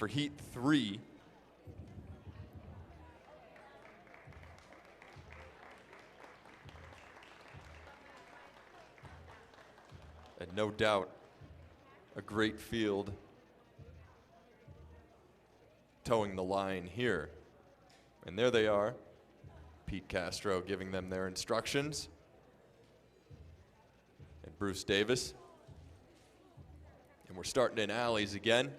for Heat 3. And no doubt, a great field towing the line here. And there they are, Pete Castro giving them their instructions. And Bruce Davis. And we're starting in alleys again.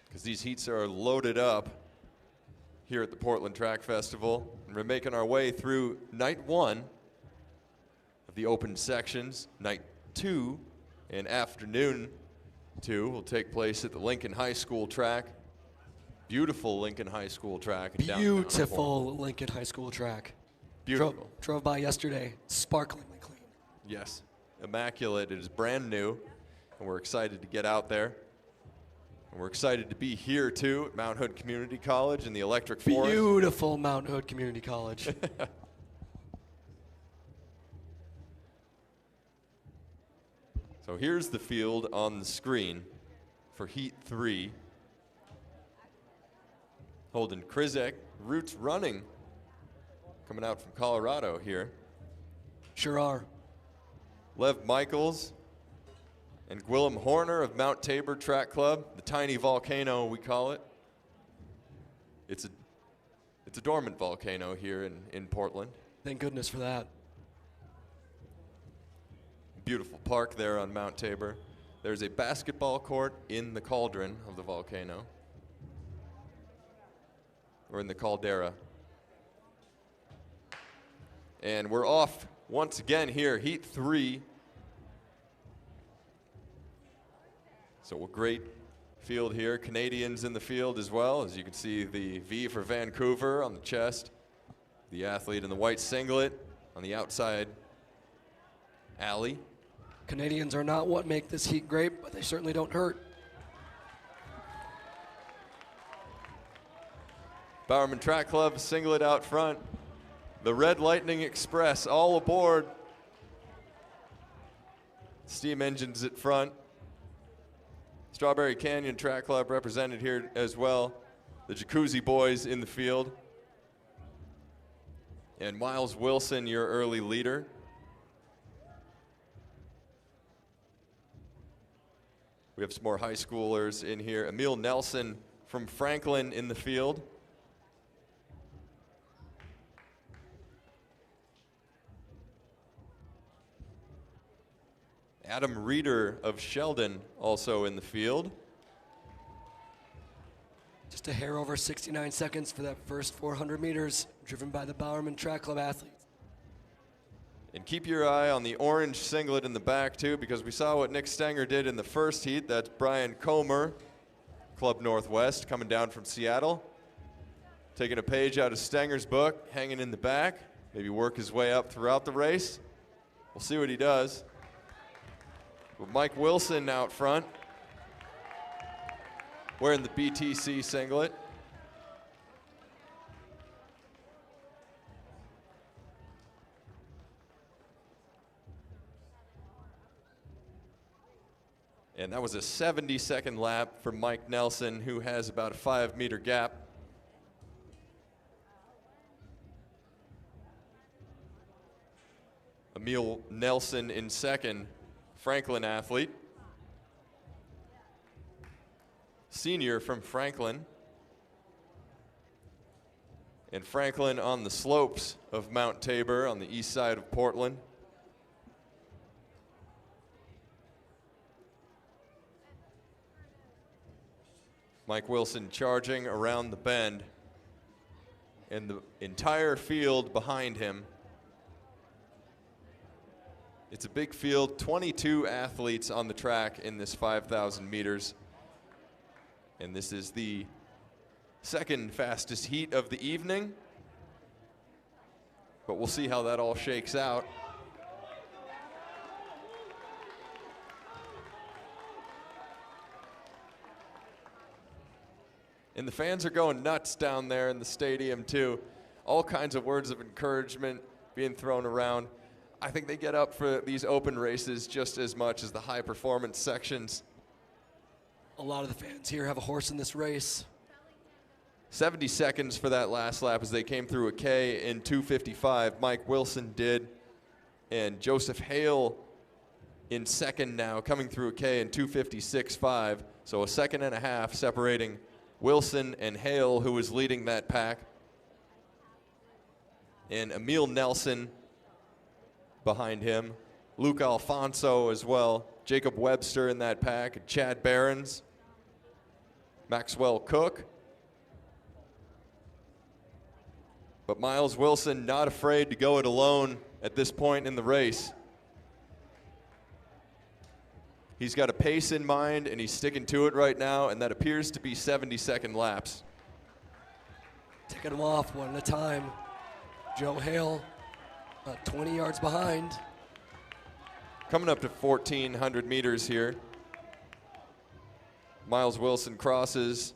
Because these heats are loaded up here at the Portland Track Festival. And we're making our way through night 1 of the open sections. Night 2 and afternoon 2 will take place at the Lincoln High School track. Beautiful Lincoln High School track. Beautiful Lincoln High School track. Beautiful. Drove by yesterday, sparklingly clean. Yes, immaculate. It is brand new, and we're excited to get out there. And we're excited to be here, too, at Mount Hood Community College in the Electric Forest. Beautiful Mount Hood Community College. So here's the field on the screen for Heat 3. Holden Krizek, roots running, coming out from Colorado here. Sure are. Lev Michaels and Gwillem Horner of Mount Tabor Track Club, the tiny volcano we call it. It's a dormant volcano here in Portland. Thank goodness for that. Beautiful park there on Mount Tabor. There's a basketball court in the cauldron of the volcano, or in the caldera. And we're off once again here, Heat 3. So a great field here. Canadians in the field as well. As you can see, the V for Vancouver on the chest. The athlete in the white singlet on the outside alley. Canadians are not what make this heat great, but they certainly don't hurt. Bowerman Track Club singlet out front. The Red Lightning Express all aboard. Steam engines at front. Strawberry Canyon Track Club represented here as well. The Jacuzzi boys in the field. And Miles Wilson, your early leader. We have some more high schoolers in here. Emil Nelson from Franklin in the field. Adam Reeder of Sheldon also in the field. Just a hair over 69 seconds for that first 400 meters, driven by the Bowerman Track Club athletes. And keep your eye on the orange singlet in the back, too, because we saw what Nick Stenger did in the first heat. That's Brian Comer, Club Northwest, coming down from Seattle. Taking a page out of Stenger's book, hanging in the back. Maybe work his way up throughout the race. We'll see what he does. With Mike Wilson out front, wearing the BTC singlet. And that was a 70-second lap for Mike Nelson, who has about a 5-meter gap. Emil Nelson in second, Franklin athlete. Senior from Franklin. And Franklin on the slopes of Mount Tabor on the east side of Portland. Mike Wilson charging around the bend, and the entire field behind him. It's a big field, 22 athletes on the track in this 5,000 meters. And this is the second fastest heat of the evening. But we'll see how that all shakes out. And the fans are going nuts down there in the stadium, too. all kinds of words of encouragement being thrown around. I think they get up for these open races just as much as the high performance sections. A lot of the fans here have a horse in this race. 70 seconds for that last lap as they came through a K in 2:55. Mike Wilson did, and Joseph Hale in second now, coming through a K in 2:56.5. So a second and a half separating Wilson and Hale, who was leading that pack. And Emil Nelson behind him. Luke Alfonso as well. Jacob Webster in that pack. Chad Behrens. Maxwell Cook. But Miles Wilson not afraid to go it alone at this point in the race. He's got a pace in mind, and he's sticking to it right now, and that appears to be 70-second laps. Taking them off one at a time. Joe Hale, about 20 yards behind. Coming up to 1,400 meters here. Miles Wilson crosses.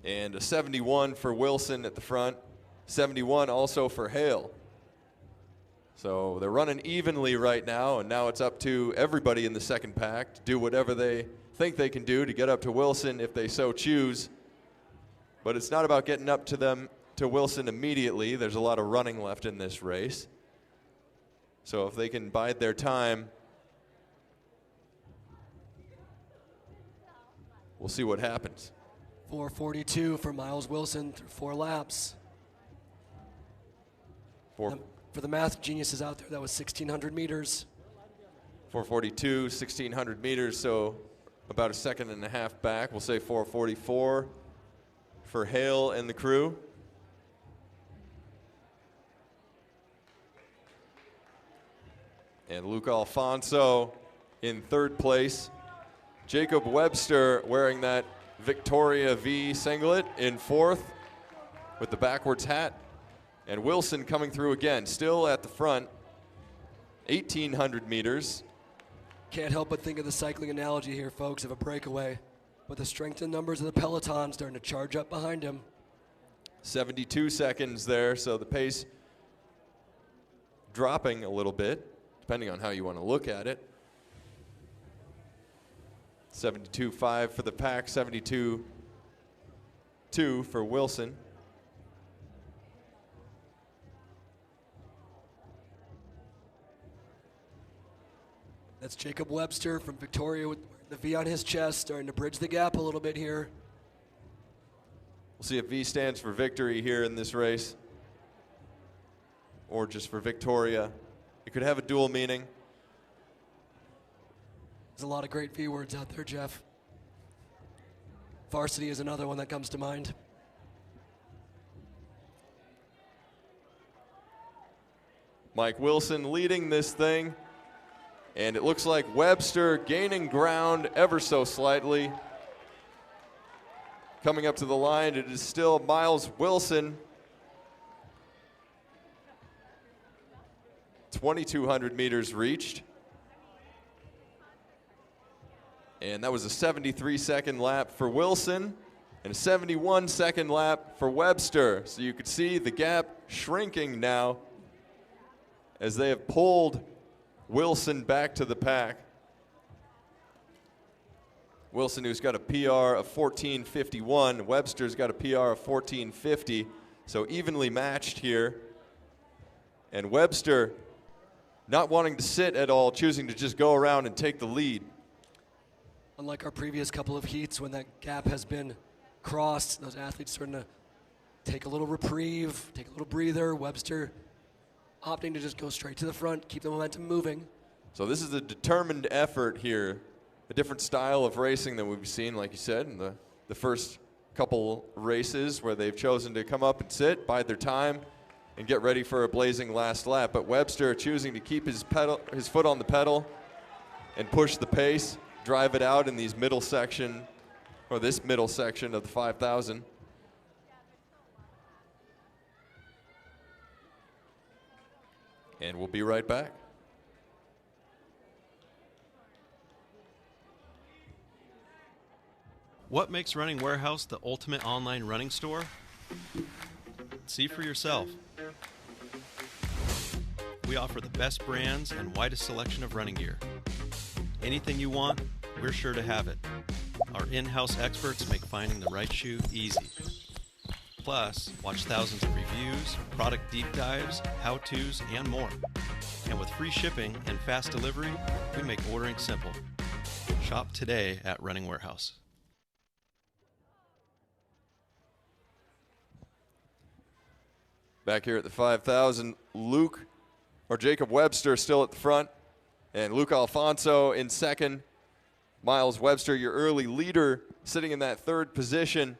And a 71 for Wilson at the front. 71 also for Hale. So they're running evenly right now, and now it's up to everybody in the second pack to do whatever they think they can do to get up to Wilson if they so choose. But it's not about getting up to Wilson immediately. There's a lot of running left in this race. So if they can bide their time, we'll see what happens. 4:42 for Miles Wilson through 4 laps. For the math geniuses out there, that was 1,600 meters. 4:42, 1,600 meters, so about a second and a half back. We'll say 4:44 for Hale and the crew. And Luke Alfonso in third place. Jacob Webster wearing that Victoria V singlet in fourth with the backwards hat. And Wilson coming through again, still at the front, 1,800 meters. Can't help but think of the cycling analogy here, folks, of a breakaway. With the strength and numbers of the peloton starting to charge up behind him. 72 seconds there, so the pace dropping a little bit, depending on how you want to look at it. 72.5 for the pack, 72.2 for Wilson. That's Jacob Webster from Victoria with the V on his chest, starting to bridge the gap a little bit here. We'll see if V stands for victory here in this race, or just for Victoria. It could have a dual meaning. There's a lot of great V words out there, Jeff. Varsity is another one that comes to mind. Mike Wilson leading this thing. And it looks like Webster gaining ground ever so slightly. Coming up to the line, it is still Miles Wilson. 2,200 meters reached. And that was a 73-second lap for Wilson and a 71-second lap for Webster. So you could see the gap shrinking now as they have pulled Wilson back to the pack. Wilson, who's got a PR of 14:51. Webster's got a PR of 14:50. So evenly matched here. And Webster not wanting to sit at all, choosing to just go around and take the lead. Unlike our previous couple of heats, when that gap has been crossed, those athletes starting to take a little reprieve, take a little breather. Webster opting to just go straight to the front, keep the momentum moving. So this is a determined effort here, a different style of racing than we've seen, like you said, in the first couple races where they've chosen to come up and sit, bide their time, and get ready for a blazing last lap. But Webster choosing to keep his foot on the pedal and push the pace, drive it out in these middle section, or this middle section of the 5,000. And we'll be right back. What makes Running Warehouse the ultimate online running store? See for yourself. We offer the best brands and widest selection of running gear. Anything you want, we're sure to have it. Our in-house experts make finding the right shoe easy. Plus, watch thousands of reviews, product deep dives, how-tos, and more. And with free shipping and fast delivery, we make ordering simple. Shop today at Running Warehouse. Back here at the 5,000, Jacob Webster still at the front, and Luke Alfonso in second. Miles Webster, your early leader, sitting in that third position.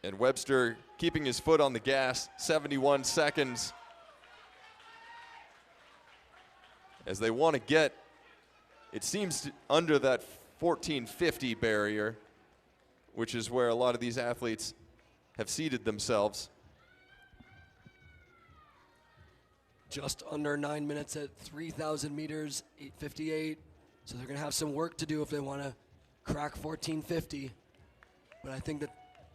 And Webster keeping his foot on the gas, 71 seconds. As they want to get, it seems, under that 1450 barrier, which is where a lot of these athletes have seated themselves. Just under 9 minutes at 3,000 meters, 8:58. So they're going to have some work to do if they want to crack 1450. But I think that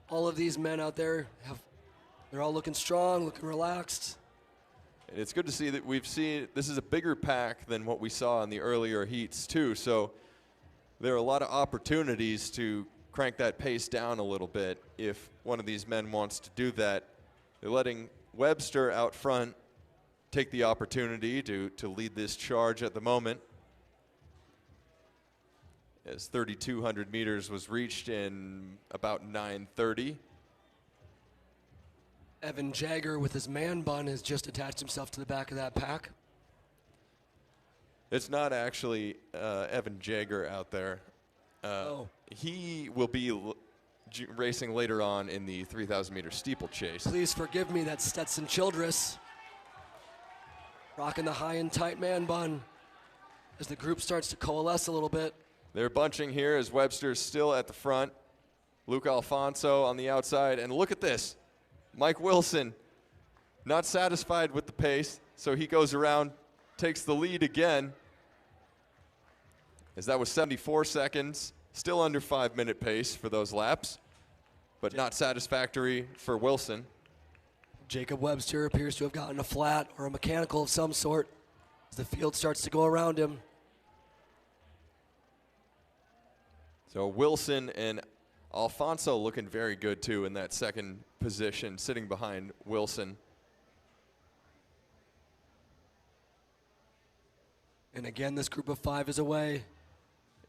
all of these men out there they're all looking strong, looking relaxed. And it's good to see that this is a bigger pack than what we saw in the earlier heats too. So there are a lot of opportunities to crank that pace down a little bit if one of these men wants to do that. They're letting Webster out front take the opportunity to lead this charge at the moment, as 3,200 meters was reached in about 9:30. Evan Jagger with his man bun has just attached himself to the back of that pack. It's not actually Evan Jagger out there. He will be racing later on in the 3,000 meter steeplechase. Please forgive me, that's Stetson Childress. Rocking the high and tight man bun as the group starts to coalesce a little bit. They're bunching here as Webster's still at the front. Luke Alfonso on the outside. And look at this. Mike Wilson not satisfied with the pace, so he goes around, takes the lead again. As that was 74 seconds, still under 5-minute pace for those laps, but not satisfactory for Wilson. Jacob Webster appears to have gotten a flat or a mechanical of some sort as the field starts to go around him. So Wilson and Alfonso looking very good too in that second position, sitting behind Wilson. And again, this group of 5 is away.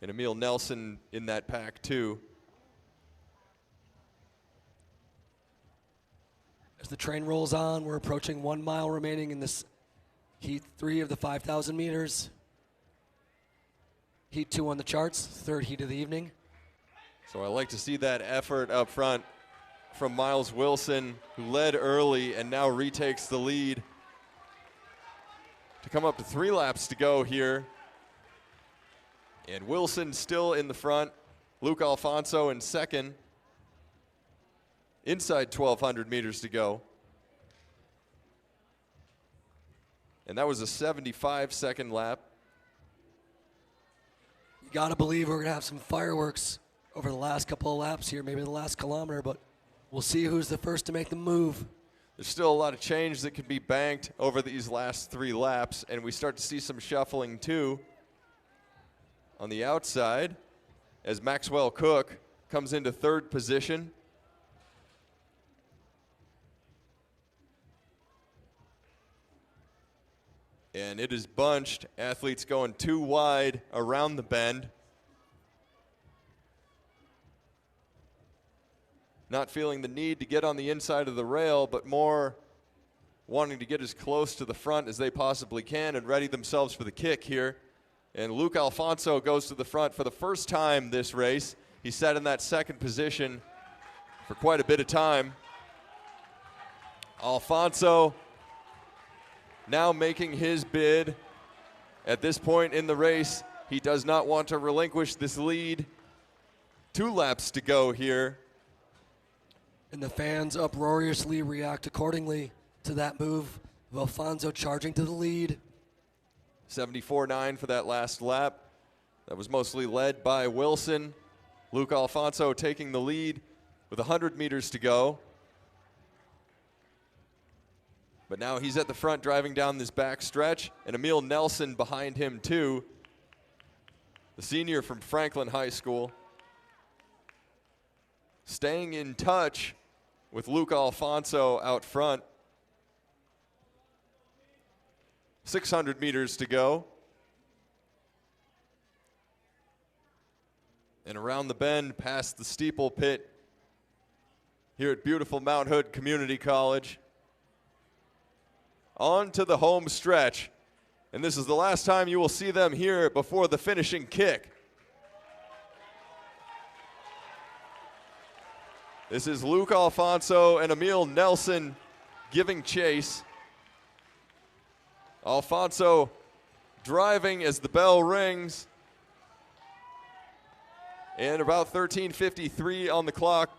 And Emil Nelson in that pack too. As the train rolls on, we're approaching 1 mile remaining in this Heat 3 of the 5,000 meters. Heat 2 on the charts, third heat of the evening. So I like to see that effort up front from Miles Wilson, who led early and now retakes the lead. To come up to 3 laps to go here. And Wilson still in the front. Luke Alfonso in second. Inside 1,200 meters to go. And that was a 75-second lap. You got to believe we're going to have some fireworks over the last couple of laps here, maybe the last kilometer, but we'll see who's the first to make the move. There's still a lot of change that can be banked over these last 3 laps, and we start to see some shuffling too on the outside as Maxwell Cook comes into 3rd position. And it is bunched, athletes going too wide around the bend. Not feeling the need to get on the inside of the rail, but more wanting to get as close to the front as they possibly can and ready themselves for the kick here. And Luke Alfonso goes to the front for the first time this race. He sat in that 2nd position for quite a bit of time. Alfonso now making his bid at this point in the race. He does not want to relinquish this lead. 2 laps to go here. And the fans uproariously react accordingly to that move of Alfonso charging to the lead. 74.9 for that last lap. That was mostly led by Wilson. Luke Alfonso taking the lead with 100 meters to go. But now he's at the front driving down this back stretch, and Emil Nelson behind him too, the senior from Franklin High School. Staying in touch with Luke Alfonso out front. 600 meters to go. And around the bend past the steeple pit here at beautiful Mount Hood Community College. On to the home stretch. And this is the last time you will see them here before the finishing kick. This is Luke Alfonso and Emil Nelson giving chase. Alfonso driving as the bell rings. And about 13:53 on the clock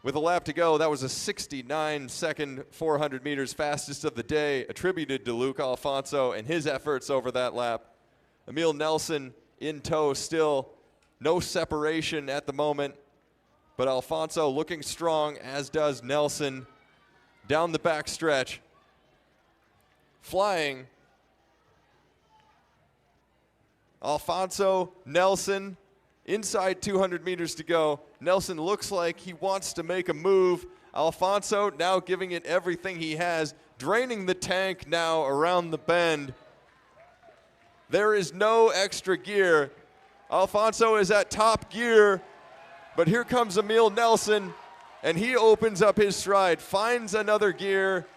with a lap to go. That was a 69-second 400 meters, fastest of the day, attributed to Luke Alfonso and his efforts over that lap. Emil Nelson in tow still. No separation at the moment. But Alfonso looking strong, as does Nelson, down the back stretch. Flying. Alfonso, Nelson, inside 200 meters to go. Nelson looks like he wants to make a move. Alfonso now giving it everything he has, draining the tank now around the bend. There is no extra gear. Alfonso is at top gear, but here comes Emil Nelson, and he opens up his stride, finds another gear,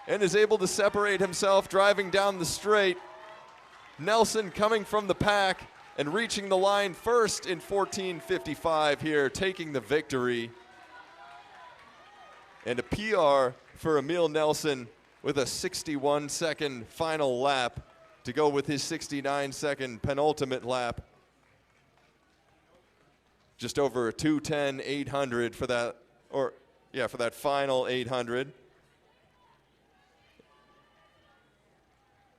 and is able to separate himself driving down the straight. Nelson coming from the pack and reaching the line first in 14:55 here, taking the victory. And a PR for Emil Nelson with a 61-second final lap to go with his 69-second penultimate lap. Just over a 2:10.800 for that, for that final 800.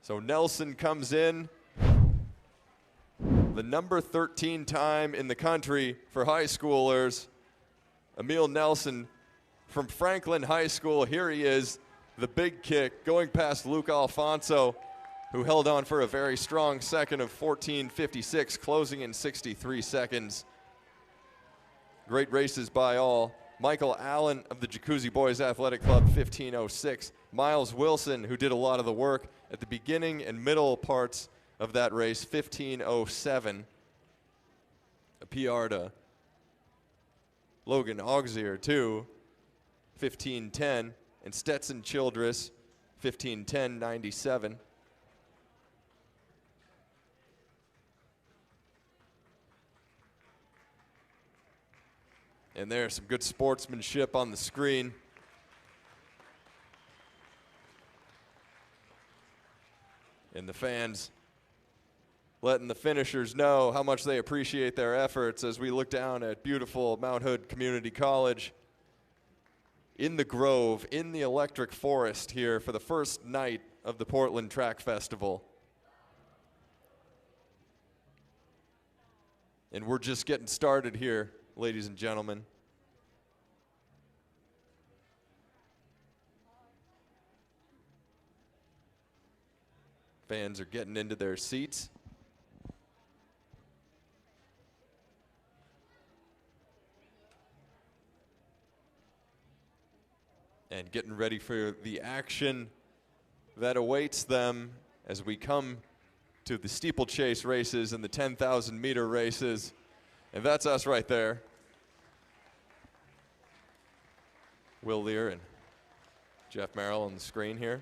So Nelson comes in, the number 13 time in the country for high schoolers. Emil Nelson from Franklin High School, here he is, the big kick, going past Luke Alfonso, who held on for a very strong second of 14:56, closing in 63 seconds. Great races by all. Michael Allen of the Jacuzzi Boys Athletic Club, 15:06. Miles Wilson, who did a lot of the work at the beginning and middle parts of that race, 15:07. A PR to Logan Auxier, too, 15:10. And Stetson Childress, 15:10.97. And there's some good sportsmanship on the screen. And the fans letting the finishers know how much they appreciate their efforts as we look down at beautiful Mount Hood Community College in the Grove, in the Electric Forest here for the first night of the Portland Track Festival. And we're just getting started here, ladies and gentlemen. Fans are getting into their seats. And getting ready for the action that awaits them as we come to the steeplechase races and the 10,000 meter races. And that's us right there. Will Lear and Jeff Merrill on the screen here.